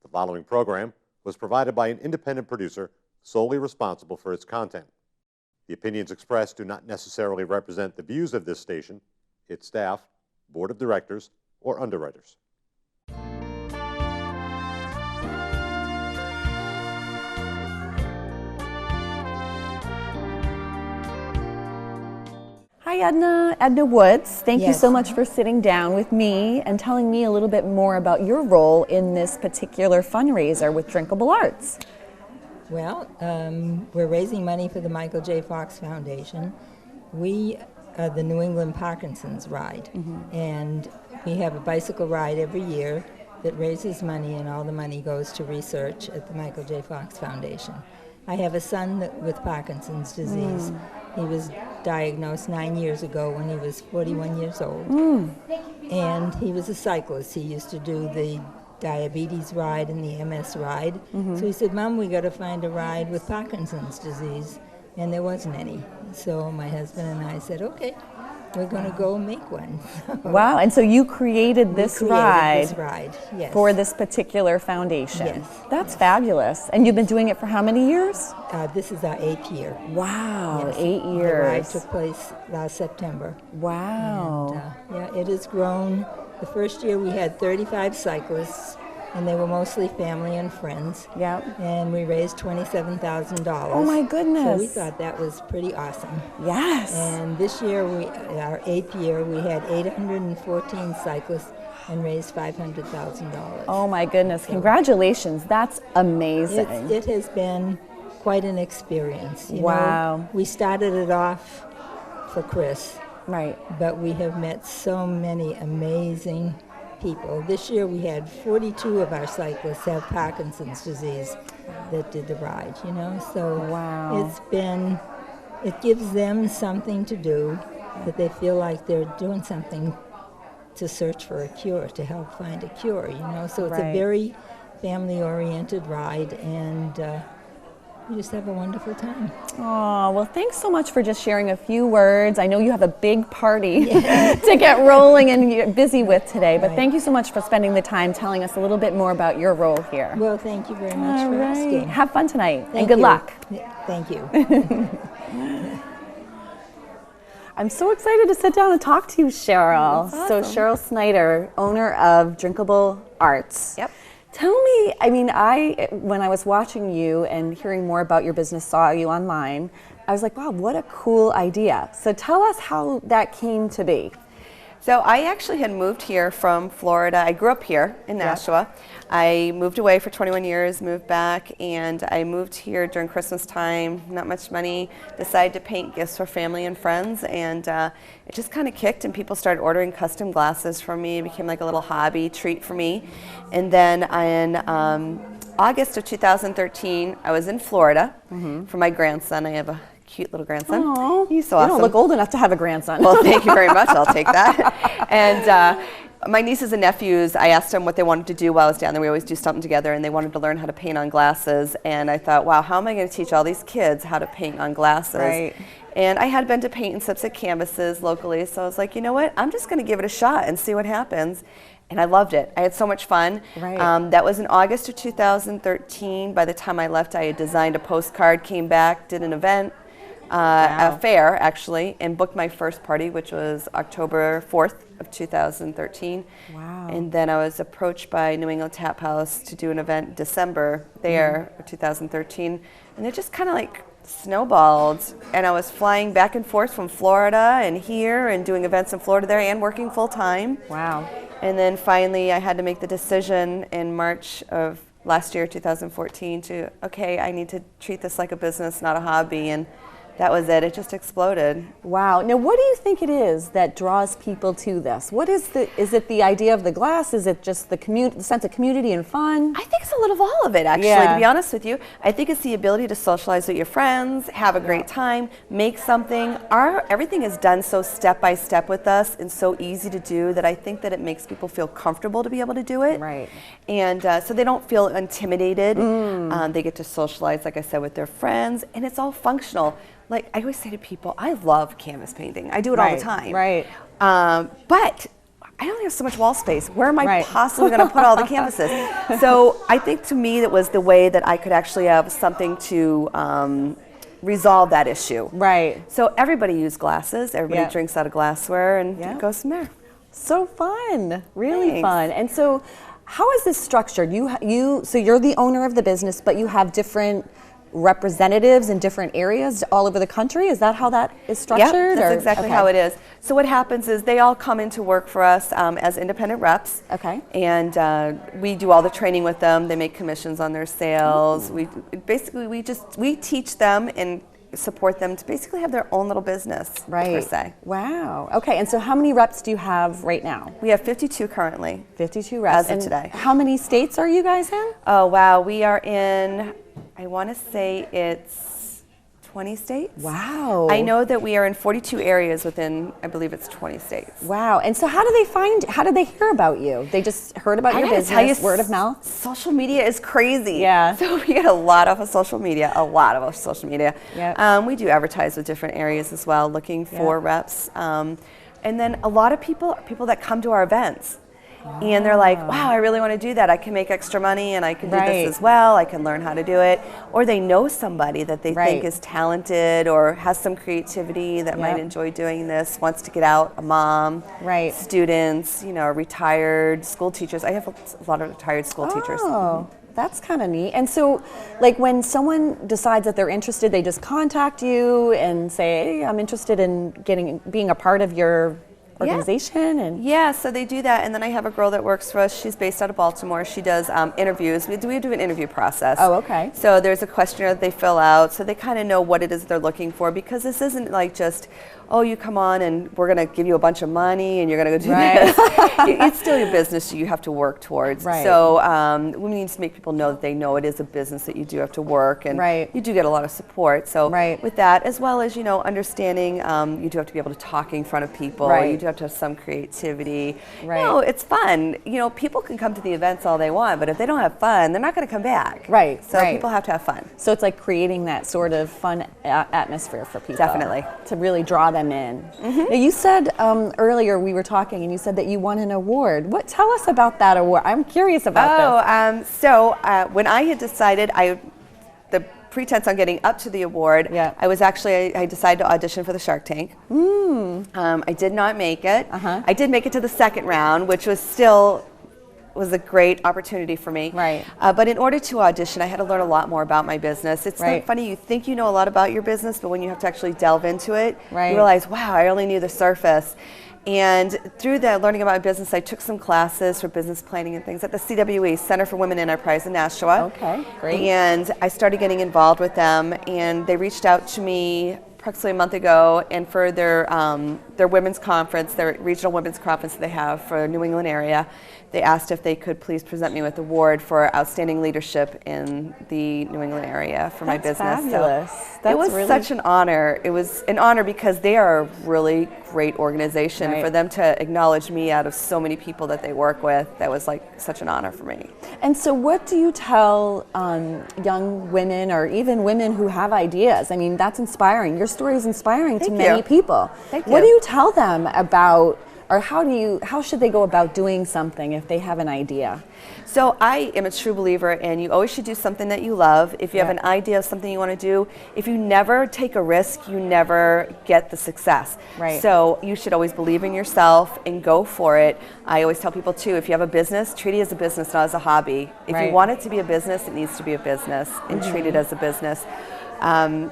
The following program was provided by an independent producer solely responsible for its content. The opinions expressed do not necessarily represent the views of this station, its staff, board of directors, or underwriters. Hi, Edna Woods. Thank you Yes. so much for sitting down with me and telling me a little bit more about your role in this particular fundraiser with DrinkAble Arts. Well, we're raising money for the Michael J. Fox Foundation. We are the New England Parkinson's Ride, and we have a bicycle ride every year that raises money, and all the money goes to research at the Michael J. Fox Foundation. I have a son with Parkinson's disease. He was diagnosed 9 years ago when he was 41 years old. And he was a cyclist. He used to do the diabetes ride and the MS ride. So he said, Mom, we got to find a ride with Parkinson's disease. And there wasn't any. So my husband and I said, okay, we're going to go make one. Wow, and so you created this ride Yes. for this particular foundation. Yes. That's fabulous. And you've been doing it for how many years? This is our 8th year. Wow, Yes. 8 The ride years. took place last September. Wow. And, yeah, it has grown. The first year we had 35 cyclists, and they were mostly family and friends. Yep. And we raised $27,000. Oh my goodness. So we thought that was pretty awesome. Yes. And this year, our 8th year, we had 814 cyclists and raised $500,000. Oh my goodness. Congratulations. That's amazing. It has been quite an experience. You Wow. know, we started it off for Chris, Right. but we have met so many amazing people. This year we had 42 of our cyclists have Parkinson's disease that did the ride, you know. So Wow. it gives them something to do, that they feel like they're doing something to search for a cure, to help find a cure, you know. So it's Right. a very family-oriented ride, and we just have a wonderful time. Oh, well, thanks so much for just sharing a few words. I know you have a big party to get rolling and you're busy with today, but thank you so much for spending the time telling us a little bit more about your role here. Well, thank you very much All for right. asking. Have fun tonight and Thank good you. luck. Thank you. I'm so excited to sit down and talk to you, Cheryl. That's So awesome. Cheryl Snyder, owner of DrinkAble Arts. Yep. Tell me, I mean, when I was watching you and hearing more about your business, saw you online, I was like, wow, what a cool idea. So tell us how that came to be. So I actually had moved here from Florida. I grew up here in Nashua. I moved away for 21 years, moved back, and I moved here during Christmas time. Not much money. Decided to paint gifts for family and friends, and it just kind of kicked, and people started ordering custom glasses from me. It became like a little hobby treat for me. And then in August of 2013, I was in Florida for my grandson. I have a cute little grandson. Aww. He's so You awesome. don't look old enough to have a grandson. Well, thank you very much. I'll take that. And my nieces and nephews, I asked them what they wanted to do while I was down there. We always do something together, and they wanted to learn how to paint on glasses. And I thought, wow, how am I going to teach all these kids how to paint on glasses? Right. And I had been to paint and subset canvases locally, so I was like, you know what? I'm just going to give it a shot and see what happens. And I loved it. I had so much fun. Right. That was in August of 2013. By the time I left, I had designed a postcard, came back, did an event. A fair actually, and booked my first party, which was October 4th of 2013. Wow. And then I was approached by New England Tap House to do an event December there of 2013, and it just kind of like snowballed, and I was flying back and forth from Florida and here and doing events in Florida there and working full time. Wow. And then finally I had to make the decision in March of last year, 2014, to, okay, I need to treat this like a business, not a hobby, and that was it. It just exploded. Wow. Now, what do you think it is that draws people to this? What is it the idea of the glass? Is it just the sense of community and fun? I think it's a little of all of it, actually, Yeah. to be honest with you. I think it's the ability to socialize with your friends, have a great time, make something. Everything is done so step by step with us and so easy to do that I think that it makes people feel comfortable to be able to do it. Right. And so they don't feel intimidated. They get to socialize, like I said, with their friends, and it's all functional. Like I always say to people, I love canvas painting. I do it all the time. Right. But I only have so much wall space. Where am I Right. possibly going to put all the canvases? So I think to me that was the way that I could actually have something to resolve that issue. Right. So everybody used glasses. Everybody Yeah. drinks out of glassware, and Yeah. it goes from there. So fun, really Thanks. fun. And so, how is this structured? So you're the owner of the business, but you have different representatives in different areas all over the country. Is that how that is structured? Yep, that's exactly how it is. So what happens is they all come in to work for us as independent reps. Okay. And we do all the training with them. They make commissions on their sales. We teach them and support them to basically have their own little business, per se. Wow. Okay. And so, how many reps do you have right now? We have 52 currently. 52 reps. As of And today. how many states are you guys in? Oh, wow. We are in, I want to say it's 20 states. Wow. I know that we are in 42 areas within, I believe it's 20 states. Wow. And so, how did they hear about you? They just heard about your gotta business, tell you, word of mouth? Social media is crazy. Yeah. So we get a lot off of social media, Yep. We do advertise with different areas as well, looking for reps. And then a lot of people that come to our events. And they're like, wow, I really want to do that. I can make extra money and I can do Right. this as well. I can learn how to do it. Or they know somebody that they Right. think is talented or has some creativity that might Yep. enjoy doing this, wants to get out, a mom, Right. students, retired school teachers. I have a lot of retired school teachers. Oh, that's kind of neat. And so, like, when someone decides that they're interested, they just contact you and say, hey, I'm interested in being a part of your organization. And Yeah, so they do that, and then I have a girl that works for us. She's based out of Baltimore. She does interviews. We do an interview process. Oh, okay. So there's a questionnaire that they fill out, so they kind of know what it is they're looking for, because this isn't like just, oh, you come on and we're going to give you a bunch of money and you're going to go do Right. this. It's still your business you have to work towards. Right. So we need to make people know that they know it is a business that you do have to work, and Right. you do get a lot of support. So Right. with that, as well as, understanding you do have to be able to talk in front of people. Right. You do have to have some creativity. Right. It's fun. People can come to the events all they want, but if they don't have fun, they're not going to come back. Right, So right. people have to have fun. so it's like creating that sort of fun atmosphere for people. Definitely. To really draw them in. Now, you said earlier we were talking and you said that you won an award. Tell us about that award. I'm curious about this. So when I had decided, the pretense on getting up to the award, Yeah. I decided to audition for the Shark Tank. I did not make it. I did make it to the second round, which was a great opportunity for me. Right. But in order to audition, I had to learn a lot more about my business. It's Right. not funny, you think you know a lot about your business, but when you have to actually delve into it, Right. you realize, wow, I only knew the surface. And through that learning about business, I took some classes for business planning and things at the CWE, Center for Women Enterprise in Nashua. Okay, great. And I started getting involved with them, and they reached out to me approximately a month ago, and for their women's conference, their regional women's conference that they have for the New England area, they asked if they could please present me with an award for outstanding leadership in the New England area for my That's business. fabulous. So That's it was really such an honor. It was an honor because they are a really great organization. Right. For them to acknowledge me out of so many people that they work with, that was like such an honor for me. And so, what do you tell young women or even women who have ideas? I mean, that's inspiring. Your story is inspiring to Thank many you. people. Thank What you. do you tell them about, or how should they go about doing something if they have an idea? So I am a true believer in you always should do something that you love. If you have Yeah. an idea of something you want to do, if you never take a risk, you never get the success. Right. So you should always believe in yourself and go for it. I always tell people too, if you have a business, treat it as a business, not as a hobby. If Right. you want it to be a business, it needs to be a business, and treat it as a business.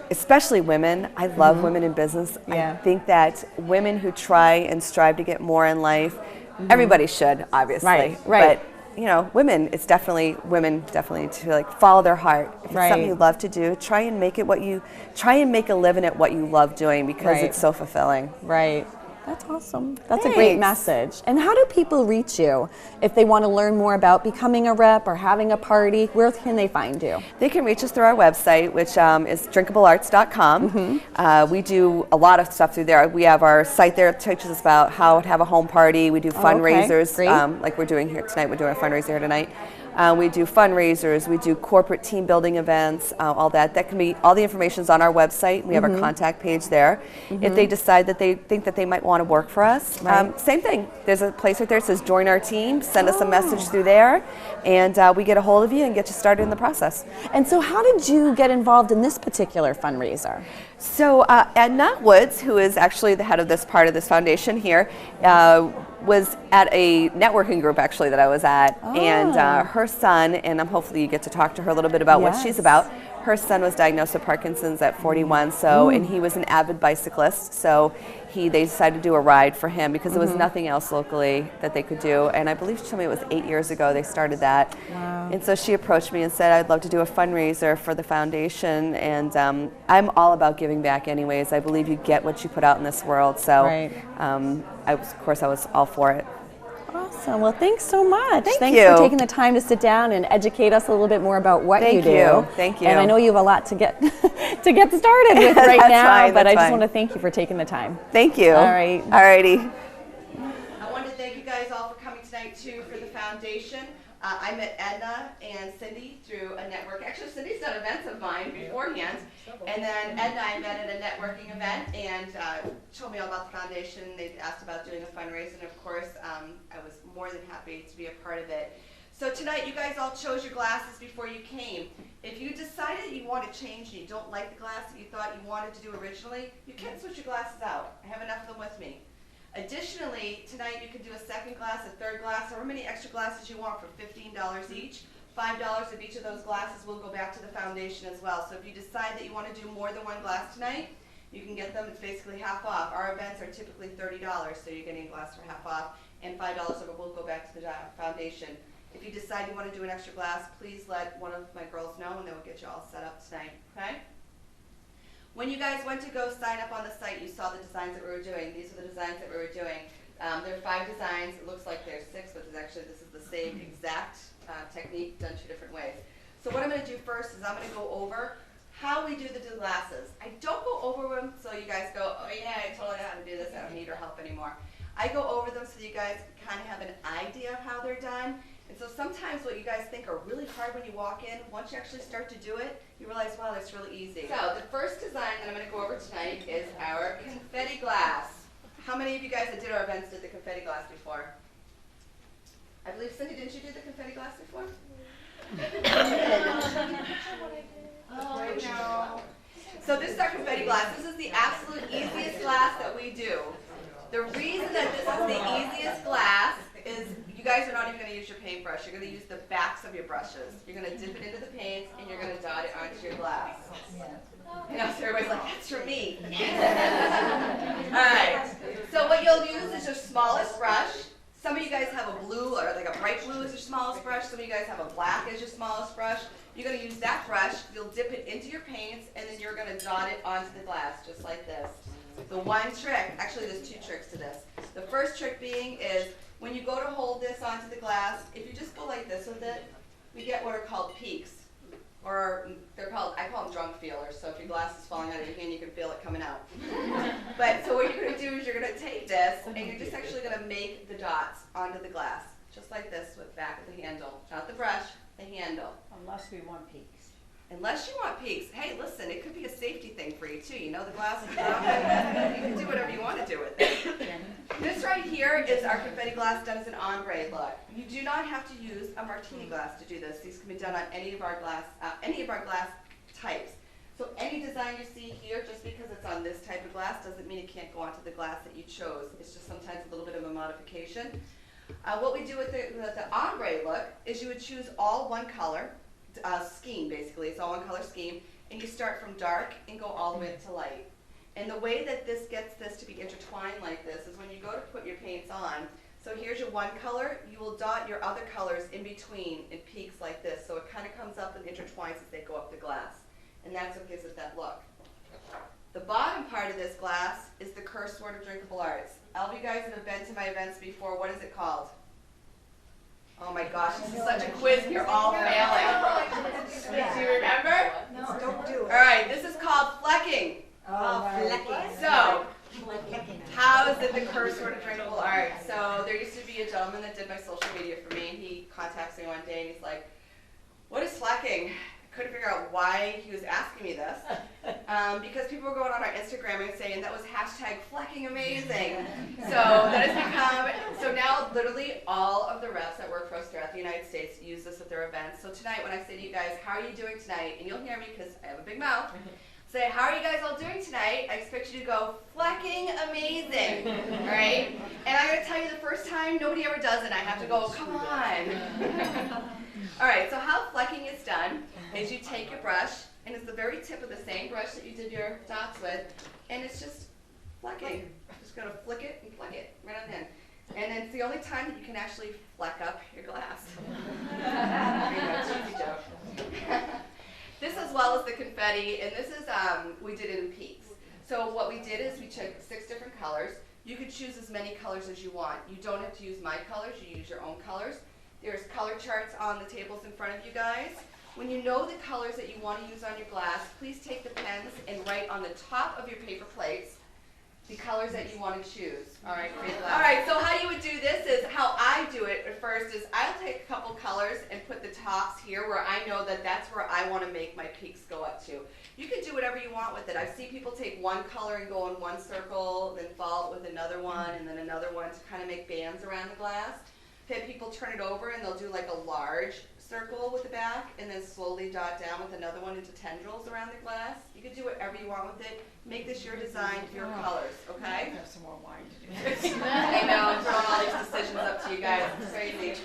Especially women. I love women in business. Yeah. I think that women who try and strive to get more in life, everybody should, obviously. Right, right. But women definitely to like follow their heart. If it's Right. something you love to do, try and make a living at what you love doing, because Right. it's so fulfilling. Right. That's awesome. That's a great Thanks. message. And how do people reach you if they want to learn more about becoming a rep or having a party? Where can they find you? They can reach us through our website, which is drinkablearts.com. We do a lot of stuff through there. We have our site there that teaches us about how to have a home party. We do fundraisers, Great. like we're doing here tonight. We're doing a fundraiser here tonight. We do fundraisers, we do corporate team building events, all that. That can be, all the information's on our website. We have our contact page there. If they decide that they think that they might want to work for us, same thing. There's a place right there that says join our team, send us a message through there, and we get a hold of you and get you started in the process. And so how did you get involved in this particular fundraiser? So Edna Woods, who is actually the head of this part of this foundation here, was at a networking group actually that I was at, and her son, and hopefully you get to talk to her a little bit about what she's about. Her son was diagnosed with Parkinson's at 41, so and he was an avid bicyclist, so they decided to do a ride for him because there was nothing else locally that they could do. And I believe she told me it was 8 years ago they started that. Wow. And so she approached me and said, I'd love to do a fundraiser for the foundation. And I'm all about giving back anyways. I believe you get what you put out in this world. So of course I was all for it. Awesome. Well, thanks so much. Thanks for taking the time to sit down and educate us a little bit more about what you do. Thank you. And I know you have a lot to get started with right now, but I just want to thank you for taking the time. Thank you. All right. All righty. I want to thank you guys all for coming tonight too for the foundation. I met Edna and Cindy through a network. Actually, Cindy's done events of mine beforehand. And then Edna I met at a networking event and told me all about the foundation. They asked about doing a fundraiser, and of course, I was more than happy to be a part of it. So tonight, you guys all chose your glasses before you came. If you decided you want to change and you don't like the glass that you thought you wanted to do originally, you can switch your glasses out. I have enough of them with me. Additionally, tonight you can do a second glass, a third glass, however many extra glasses you want for $15 each. $5 of each of those glasses will go back to the foundation as well. So if you decide that you want to do more than one glass tonight, you can get them. It's basically half off. Our events are typically $30, so you're getting a glass for half off, and $5 of it will go back to the foundation. If you decide you want to do an extra glass, please let one of my girls know, and they will get you all set up tonight. Okay? When you guys went to go sign up on the site, you saw the designs that we were doing. These are the designs that we were doing. There are 5 designs. It looks like there's 6, but actually this is the same exact technique done 2 different ways. So what I'm going to do first is I'm going to go over how we do the glasses. I don't go over them so you guys go, oh yeah, I totally know how to do this. I don't need her help anymore. I go over them so you guys kind of have an idea of how they're done. And so sometimes what you guys think are really hard when you walk in, once you actually start to do it, you realize, wow, that's really easy. So the first design that I'm going to go over tonight is our confetti glass. How many of you guys that did our events did the confetti glass before? I believe, Cindy, didn't you do the confetti glass before? Oh, no. So this is our confetti glass. This is the absolute easiest glass that we do. The reason that this is the easiest glass is you guys are not even going to use your paintbrush. You're going to use the backs of your brushes. You're going to dip it into the paint and you're going to dot it onto your glass. You know, so everybody's like, that's for me. Alright, so what you'll use is your smallest brush. Some of you guys have a blue or like a bright blue as your smallest brush. Some of you guys have a black as your smallest brush. You're going to use that brush, you'll dip it into your paints, and then you're going to dot it onto the glass, just like this. The one trick, actually there's 2 tricks to this. The first trick being is when you go to hold this onto the glass, if you just go like this with it, we get what are called peaks. Or they're called, I call them drunk feelers, so if your glass is falling out of your hand, you can feel it coming out. But so what you're going to do is you're going to take this, and you're just actually going to make the dots onto the glass, just like this with the back of the handle. Not the brush, the handle. Unless we want peaks. Unless you want peaks. Hey, listen, it could be a safety thing for you too. You know, the glass is you can do whatever you want to do with it. This right here is our confetti glass done as an ombre look. You do not have to use a martini glass to do this. These can be done on any of our glass types. So any design you see here, just because it's on this type of glass, doesn't mean it can't go onto the glass that you chose. It's just sometimes a little bit of a modification. What we do with the ombre look is you would choose all one color. Scheme, basically. It's all one color scheme, and you start from dark and go all the way up to light. And the way that this gets this to be intertwined like this is when you go to put your paints on. So here's your one color, you will dot your other colors in between in peaks like this, so it kind of comes up and intertwines as they go up the glass. And that's what gives it that look. The bottom part of this glass is the curse word of drinkable arts. All of you guys that have been to my events before, what is it called? Oh my gosh, this is such a quiz, you're all failing. Do you remember? No, don't do it. Alright, this is called flecking. Oh, flecking. So, how is it the curse word of drinkable art? So, there used to be a gentleman that did my social media for me, and he contacts me one day and he's like, flexing. I couldn't figure out why he was asking me this, because people were going on our Instagram and saying that was hashtag flecking amazing. So that has become, so now literally all of the reps that work for us throughout the United States use this at their events. So tonight when I say to you guys, how are you doing tonight? And you'll hear me because I have a big mouth. Say, how are you guys all doing tonight? I expect you to go, flecking amazing, all right? And I'm gonna tell you the first time, nobody ever does it. I have to go, come on. All right, so how flecking is done is you take your brush, and it's the very tip of the same brush that you did your dots with, and it's just flecking. Just gonna flick it and fleck it right on in. And then it's the only time that you can actually fleck up your glass. There you go, cheesy joke. This as well as the confetti, and this is, we did it in peaks. So what we did is we took 6 different colors. You could choose as many colors as you want. You don't have to use my colors, you use your own colors. There's color charts on the tables in front of you guys. When you know the colors that you want to use on your glass, please take the pens and write on the top of your paper plates the colors that you want to choose. All right, for your glass. All right, so how you would do this is, how I do it at first is I'll take a couple colors and put the tops here where I know that that's where I want to make my peaks go up to. You can do whatever you want with it. I've seen people take one color and go in one circle, then follow it with another one, and then another one to kind of make bands around the glass. I've had people turn it over and they'll do like a large circle with the back and then slowly dot down with another one into tendrils around the glass. You can do whatever you want with it. Make this your design, your colors, okay? Have some more wine to do this. I know, I'm throwing all these decisions up to you guys. It's crazy.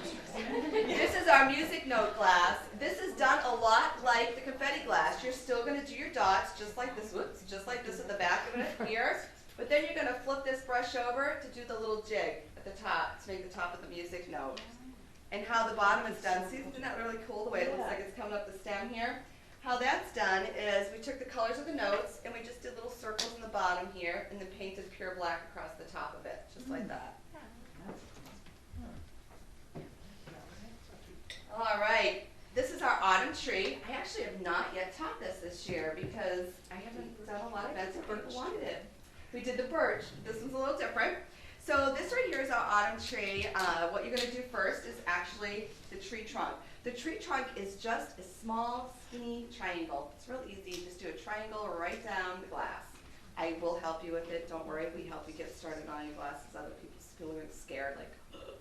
This is our music note glass. This is done a lot like the confetti glass. You're still going to do your dots just like this, whoops, just like this at the back of it here. But then you're going to flip this brush over to do the little jig at the top to make the top of the music note. And how the bottom is done. See, isn't that really cool the way it looks like it's coming up the stem here? How that's done is we took the colors of the notes and we just did little circles in the bottom here and then painted pure black across the top of it, just like that. All right, this is our autumn tree. I actually have not yet taught this year because I haven't done a lot of events and people wanted it. We did the birch. This one's a little different. So this right here is our autumn tree. What you're going to do first is actually the tree trunk. The tree trunk is just a small, skinny triangle. It's real easy. Just do a triangle right down the glass. I will help you with it. Don't worry. We help you get started on your glasses. Other people are scared, like, ugh.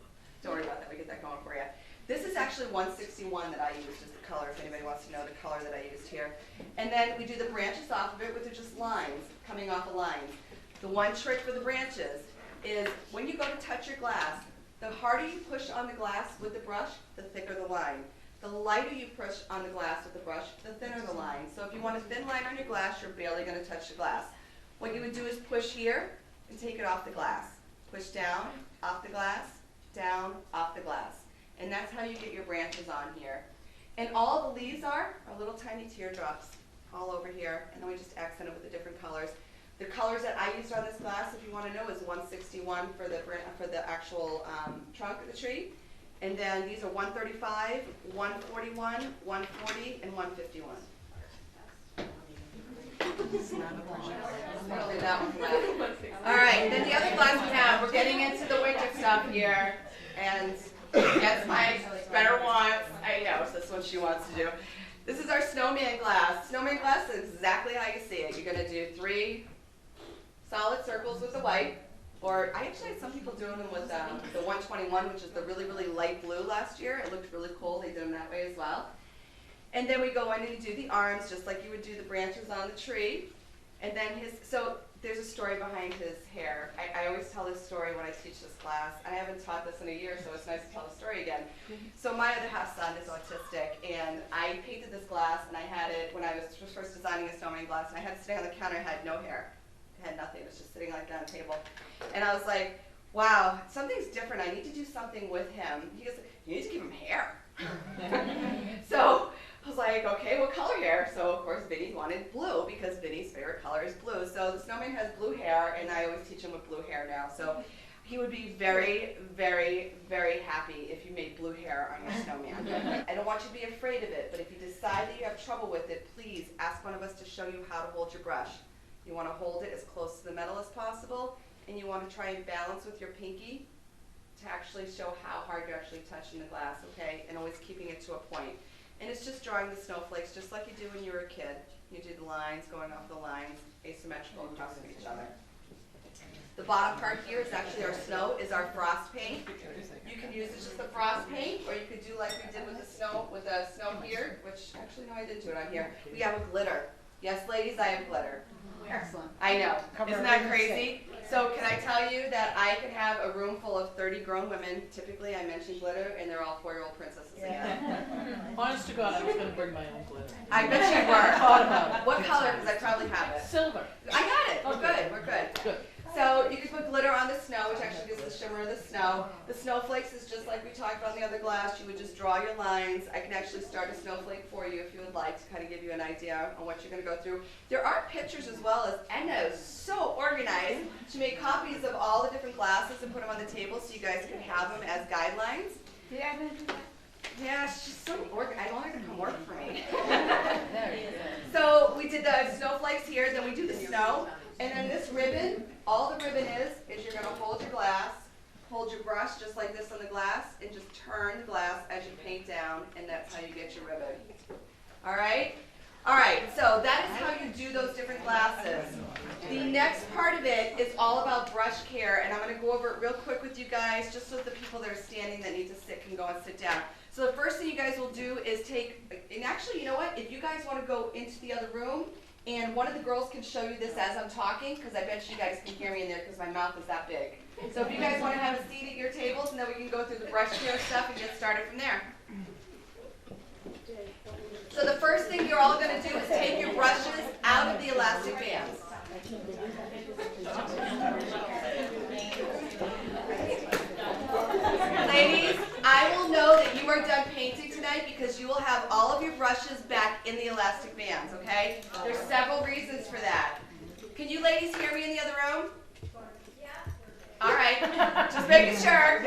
Don't worry about that. We get that going for you. This is actually 161 that I used as the color, if anybody wants to know the color that I used here. And then we do the branches off of it, which are just lines, coming off of lines. The one trick for the branches is when you go to touch your glass, the harder you push on the glass with the brush, the thicker the line. The lighter you push on the glass with the brush, the thinner the line. So if you want a thin line on your glass, you're barely going to touch the glass. What you would do is push here and take it off the glass. Push down, off the glass, down, off the glass. And that's how you get your branches on here. And all the leaves are little tiny teardrops all over here. And then we just accent it with the different colors. The colors that I used on this glass, if you want to know, is 161 for the actual trunk of the tree. And then these are 135, 141, 140, and 151. All right, then the other glass we have, we're getting into the winter stuff here. And that's my better wants. I know, so that's what she wants to do. This is our snowman glass. Snowman glass is exactly how you see it. You're going to do 3 solid circles with the white, or I actually had some people doing them with the 121, which is the really, really light blue last year. It looked really cool. They did them that way as well. And then we go in and do the arms just like you would do the branches on the tree. And then so there's a story behind his hair. I always tell this story when I teach this class. I haven't taught this in a year, so it's nice to tell the story again. So my other half son is autistic, and I painted this glass, and I had it when I was first designing a snowman glass, and I had it sitting on the counter. I had no hair. I had nothing. It was just sitting like that on the table. And I was like, wow, something's different. I need to do something with him. He goes, you need to give him hair. So I was like, okay, what color hair? So of course Vinny wanted blue because Vinny's favorite color is blue. So the snowman has blue hair, and I always teach him with blue hair now. So he would be very, very, very happy if you made blue hair on your snowman. I don't want you to be afraid of it, but if you decide that you have trouble with it, please ask one of us to show you how to hold your brush. You want to hold it as close to the metal as possible, and you want to try and balance with your pinky to actually show how hard you're actually touching the glass, okay? And always keeping it to a point. And it's just drawing the snowflakes just like you do when you were a kid. You do the lines, going off the lines, asymmetrical across from each other. The bottom part here is actually our snow, is our frost paint. You can use it just the frost paint, or you could do like we did with the snow here, which actually no, I didn't do it on here. We have a glitter. Yes, ladies, I have glitter. Excellent. I know. Isn't that crazy? So can I tell you that I can have a room full of 30 grown women. Typically, I mention glitter, and they're all 4-year-old princesses again. Honest to God, I was going to bring my own glitter. I bet you were. Thought about it. What color? Because I probably have it. Silver. I got it. We're good. We're good. Good. So you can put glitter on the snow, which actually gives the shimmer of the snow. The snowflakes is just like we talked about in the other glass. You would just draw your lines. I can actually start a snowflake for you if you would like to kind of give you an idea on what you're going to go through. There are pictures as well, as Edna is so organized to make copies of all the different glasses and put them on the table so you guys can have them as guidelines. Did Edna do that? Yeah, she's so organized. I want her to come work for me. There you go. So we did the snowflakes here, then we do the snow. And then this ribbon, all the ribbon is you're going to hold your glass, hold your brush just like this on the glass, and just turn the glass as you paint down, and that's how you get your ribbon. All right? All right, so that is how you do those different glasses. The next part of it is all about brush care, and I'm going to go over it real quick with you guys, just so the people that are standing that need to sit can go and sit down. So the first thing you guys will do is take, and actually, you know what? If you guys want to go into the other room, and one of the girls can show you this as I'm talking, because I bet you guys can hear me in there because my mouth is that big. So if you guys want to have a seat at your tables, and then we can go through the brush care stuff and get started from there. So the first thing you're all going to do is take your brushes out of the elastic bands. Ladies, I will know that you are done painting tonight because you will have all of your brushes back in the elastic bands, okay? There's several reasons for that. Can you ladies hear me in the other room? Yeah. All right, just making sure.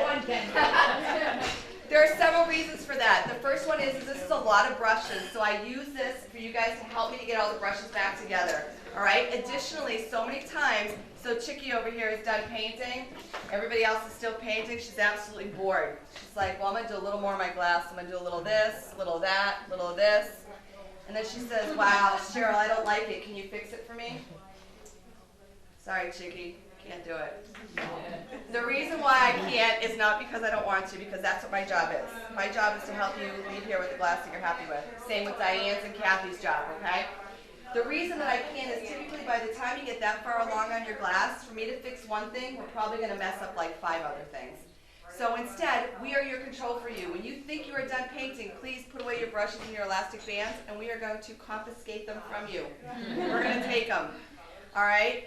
There are several reasons for that. The first one is this is a lot of brushes, so I use this for you guys to help me to get all the brushes back together. All right? Additionally, so many times, so Chicky over here is done painting. Everybody else is still painting. She's absolutely bored. She's like, well, I'm going to do a little more on my glass. I'm going to do a little of this, a little of that, a little of this. And then she says, wow, Cheryl, I don't like it. Can you fix it for me? Sorry, Chicky. Can't do it. The reason why I can't is not because I don't want to, because that's what my job is. My job is to help you leave here with a glass that you're happy with. Same with Diane's and Kathy's job, okay? The reason that I can't is typically by the time you get that far along on your glass, for me to fix one thing, we're probably going to mess up like 5 other things. So instead, we are your control for you. When you think you are done painting, please put away your brushes and your elastic bands, and we are going to confiscate them from you. We're going to take them. All right?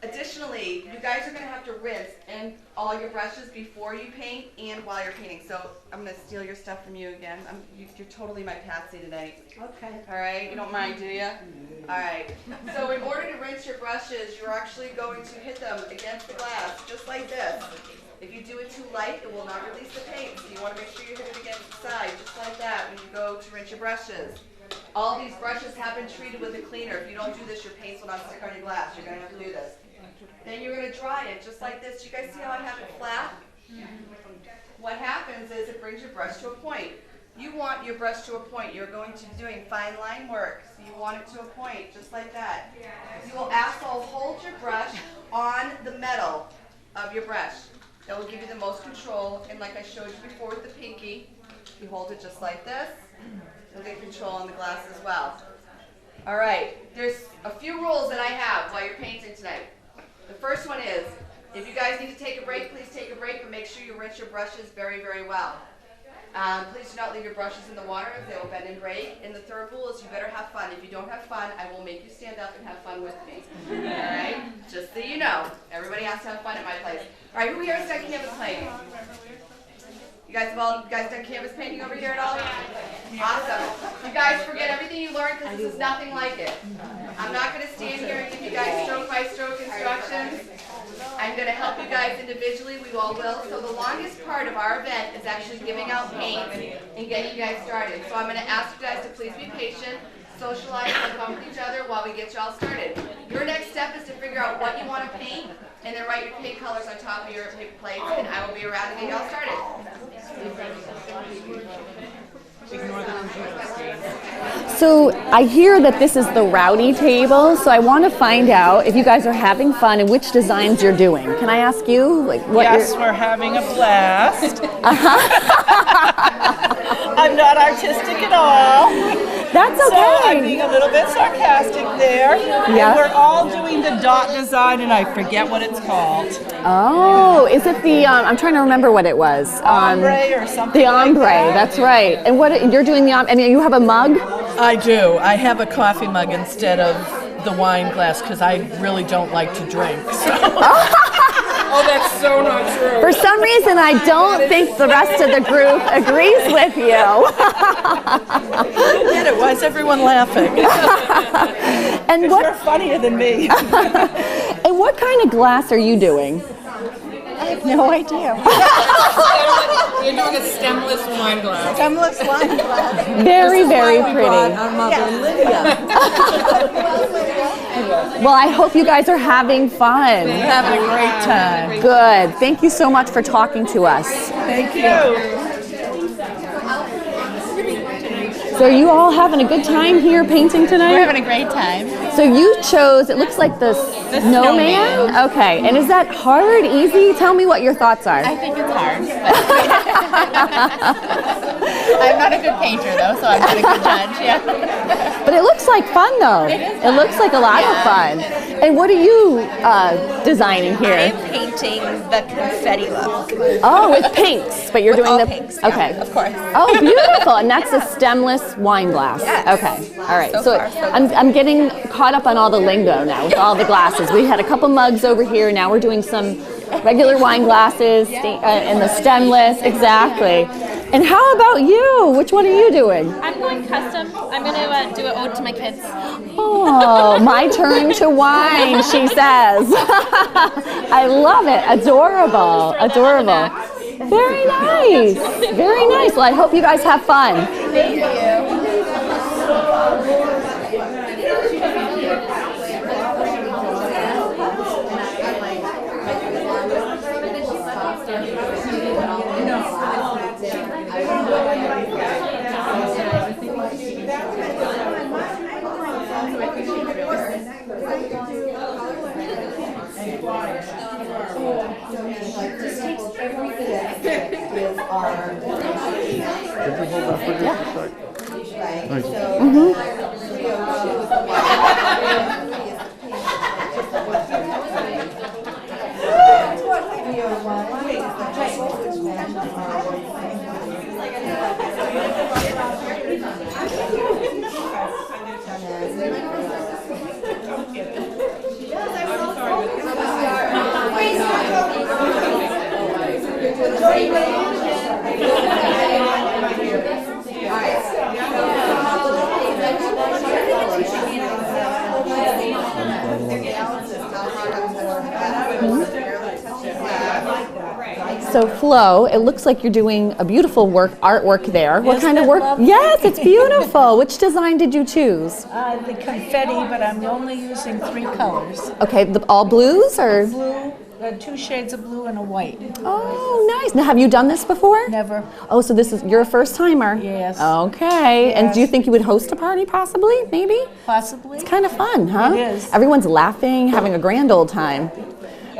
Additionally, you guys are going to have to rinse and all your brushes before you paint and while you're painting. So I'm going to steal your stuff from you again. You're totally my patsy tonight. Okay. All right? You don't mind, do you? All right. So in order to rinse your brushes, you're actually going to hit them against the glass, just like this. If you do it too light, it will not release the paint. So you want to make sure you hit it against the side, just like that, when you go to rinse your brushes. All these brushes have been treated with a cleaner. If you don't do this, your paints will not stick on your glass. You're going to have to do this. Then you're going to dry it just like this. You guys see how I have it flat? What happens is it brings your brush to a point. You want your brush to a point. You're going to be doing fine line work. So you want it to a point, just like that. You will also hold your brush on the metal of your brush. That will give you the most control. And like I showed you before with the pinky, you hold it just like this. You'll get control on the glass as well. All right. There's a few rules that I have while you're painting tonight. The first one is, if you guys need to take a break, please take a break, but make sure you rinse your brushes very, very well. Please do not leave your brushes in the water, as they will bend and break. And the third rule is you better have fun. If you don't have fun, I will make you stand up and have fun with me. All right? Just so you know, everybody has to have fun at my place. All right, who here has done canvas painting? You guys done canvas painting over here at all? Awesome. You guys forget everything you learned because this is nothing like it. I'm not going to stand here and give you guys stroke-by-stroke instructions. I'm going to help you guys individually. We all will. So the longest part of our event is actually giving out paint and getting you guys started. So I'm going to ask you guys to please be patient, socialize, and come with each other while we get you all started. Your next step is to figure out what you want to paint, and then write your paint colors on top of your paper plates, and I will be around to get you all started. Ignore the computer screen. So I hear that this is the rowdy table, so I want to find out if you guys are having fun and which designs you're doing. Can I ask you, like, what Yes, you're... we're having a blast. I'm not artistic at all. That's So I'm okay. being a little bit sarcastic there. Yeah. And we're all doing the dot design, and I forget what it's called. Oh, is it the, I'm trying to remember what it was. Ombre or something The like ombre, that. that's right. And what, you're doing the ombre, and you have a mug? I do. I have a coffee mug instead of the wine glass because I really don't like to drink. So. Oh, that's so not true. For some reason, I don't think the rest of the group agrees with you. Get it? Why is everyone laughing? And You're what, funnier than me. and what kind of glass are you doing? I have no idea. You're doing a stemless wine glass. Stemless wine glass. Very, very pretty. Our mother, Lydia. Well, I hope you guys are having fun. Having a great time. Good. Thank you so much for talking to us. Thank you. So are you all having a good time here painting tonight? We're having a great time. So you chose, it looks like the snowman? Okay, and is that hard, easy? Tell me what your thoughts are. I think it's hard. I'm not a good painter though, so I'm not a good judge. Yeah. But it looks like fun though. It looks like a lot of fun. And what are you designing here? I'm painting the confetti look. Oh, with pinks, but you're With doing all the pinks, yeah, okay. of course. Oh, beautiful! And that's a stemless wine glass. Yes. Okay, all right. So So, far, so I'm getting caught up on all the lingo now with all the glasses. We had a couple mugs over here. Now we're doing some regular wine glasses and the stemless. Exactly. And how about you? Which one are you doing? I'm going custom. I'm going to do an ode to my kids. Oh, my turn to wine, she says. I love it. Adorable. Adorable. Very nice. Very nice. Well, I hope you guys have fun. Thank you. So Flo, it looks like you're doing a beautiful artwork there. What kind of work? Yes, it's beautiful. Which design did you choose? The confetti, but I'm only using 3 colors. Okay, all blues or? Blue, 2 shades of blue and a white. Oh, nice. Now, have you done this before? Never. Oh, so you're a first timer? Yes. Okay. And do you think you would host a party possibly, maybe? Possibly. It's kind of fun, huh? It is. Everyone's laughing, having a grand old time.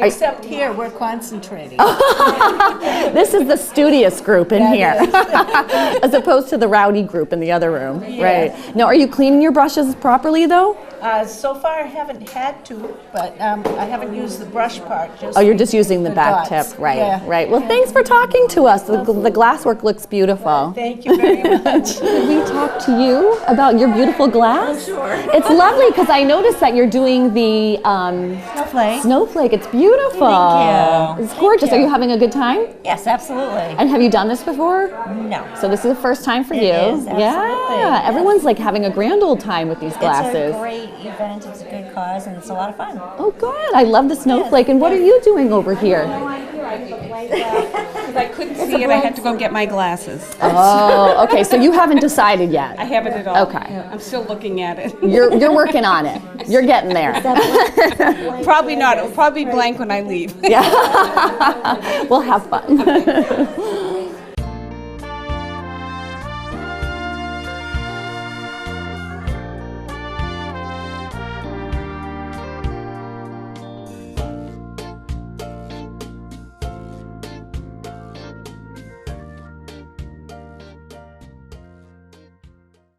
Except here, we're concentrating. This is the studious group in That here, is. as opposed to the rowdy group in the other room, Yeah. right? Now, are you cleaning your brushes properly, though? So far, I haven't had to, but I haven't used the brush part. Just Oh, you're just using the back dots. tip, right? Yeah. Right. Well, thanks for talking to us. The glasswork looks beautiful. Thank you very much. Can we talk to you about your beautiful glass? Sure. It's lovely because I noticed that you're doing the Snowflake. snowflake. It's beautiful. Thank you. It's gorgeous. Are you having a good time? Yes, absolutely. And have you done this before? No. So this is the first time for It you. is, absolutely, Yeah. yes. Everyone's like having a grand old time with these glasses. It's a great event. It's a good cause, and it's a lot of fun. Oh, good. I love the snowflake. And what are you doing over here? I couldn't see it. I had to go get my glasses. Oh, okay. So you haven't decided yet. I haven't at all. Okay. I'm still looking at it. You're working on it. You're getting there. Probably not. It'll probably be blank when I leave. Yeah. We'll have fun.